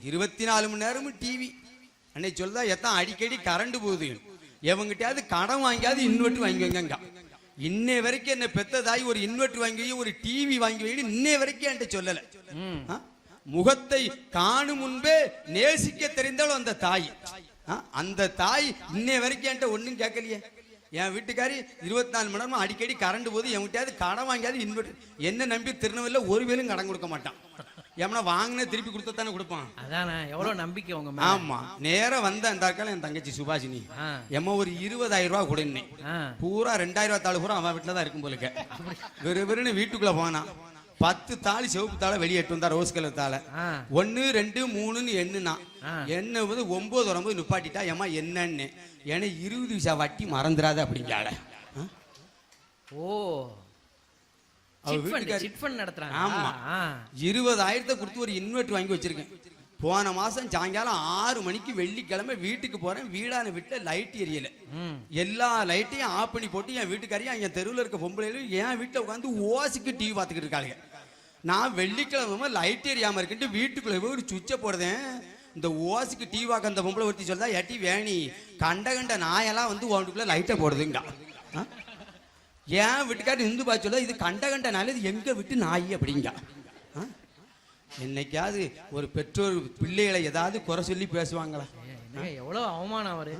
24 மணி நேரமும் டிவி. அன்னைக்கு சொல்லுதா எத்தான் அடிக்கடி கரண்ட் போகுது, எவங்கிட்டாவது கடன் வாங்கியாவது இன்வெர்டர் வாங்கி வைங்க. இன்னை வரைக்கும் என்ன பெத்த தாய் ஒரு இன்வெர்டர் வாங்கி வை, ஒரு டிவி வாங்கி வை, இன்னை வரைக்கும் என்கிட்ட சொல்லல. முகத்தை காணும் முன்பே நேசிக்க தெரிந்தாலும் அந்த தாய், அந்த தாய் இன்னை வரைக்கும் என்கிட்ட ஒன்றும் கேட்கலையே. என் வீட்டுக்காரி 24 மணி நேரமும் அடிக்கடி கரண்ட் போது என்கிட்டயாவது கடன் வாங்கியாவது இன்வெர்டர். என்ன நம்பி திருநெல்வேலியில் ஒரு வேலும் கடன் கொடுக்க மாட்டான். ஏன்னா வாங்கின திருப்பி கொடுத்தானே கொடுப்பான். அதான் எவ்வளவு நம்பிக்கை உங்க மேல. ஆமா, நேரம் வந்த அந்த காலம் என் தங்கச்சி சுபாஷினி எம்மா ஒரு 20,000 ரூபாய் கொடுன்னு பூரா 2000 தாள் பூரா அவன் வீட்டுல தான் இருக்கும் போலுக்க. வெறுன்னு வீட்டுக்குள்ள போனா 10 தாளி சிவப்பு தாளை வெளியே எட்டு வந்தா, ரோஸ் கலர் தாளை 1 2 3ன்னு எண்ணுனா என்ன 9 9 நிப்பாட்டிட்டா. ஏமா என்னன்னு ஏன்னா 20 பைசா வட்டி மறந்துடாத அப்படிங்கால. ஓ, 20,000 கொடுத்து ஒரு இன்வெர்டர் வாங்கி வச்சிருக்கேன். போன மாசம் சாயங்காலம் 6 மணிக்கு வெள்ளிக்கிழமை வீட்டுக்கு போறேன். வீடான வீட்டுல லைட் எரியல. எல்லா லைட்டையும் ஆஃப் பண்ணி போட்டு என் வீட்டுக்காரையும் என் தெருவில் இருக்க பொம்பளையிலும் என் வீட்டுல உட்காந்து ஓசிக்கு டிவி பார்த்துக்கிட்டு இருக்காங்க. நான் வெள்ளிக்கிழமை லைட் எரியாம இருக்குன்ட்டு வீட்டுக்குள்ள போய் ஒரு சுவிட்சை போடுறேன். இந்த ஓசிக்கு டிவி பார்க்க அந்த பொம்பளை ஒருத்தி சொல்றா, எட்டி வேணி கண்ட நாயெல்லாம் வந்து வீட்டுக்குள்ள லைட்டை போடுதுங்க. ஏன் வீட்டுக்காரர் இந்து பார்த்து சொல்ல, இது கண்ட நாள் இது எங்க விட்டு நாய் அப்படிங்க. என்னைக்காவது ஒரு பெற்றோர் பிள்ளைகளை ஏதாவது குறை சொல்லி பேசுவாங்களா? எவ்வளவு அவமானம் அவரு.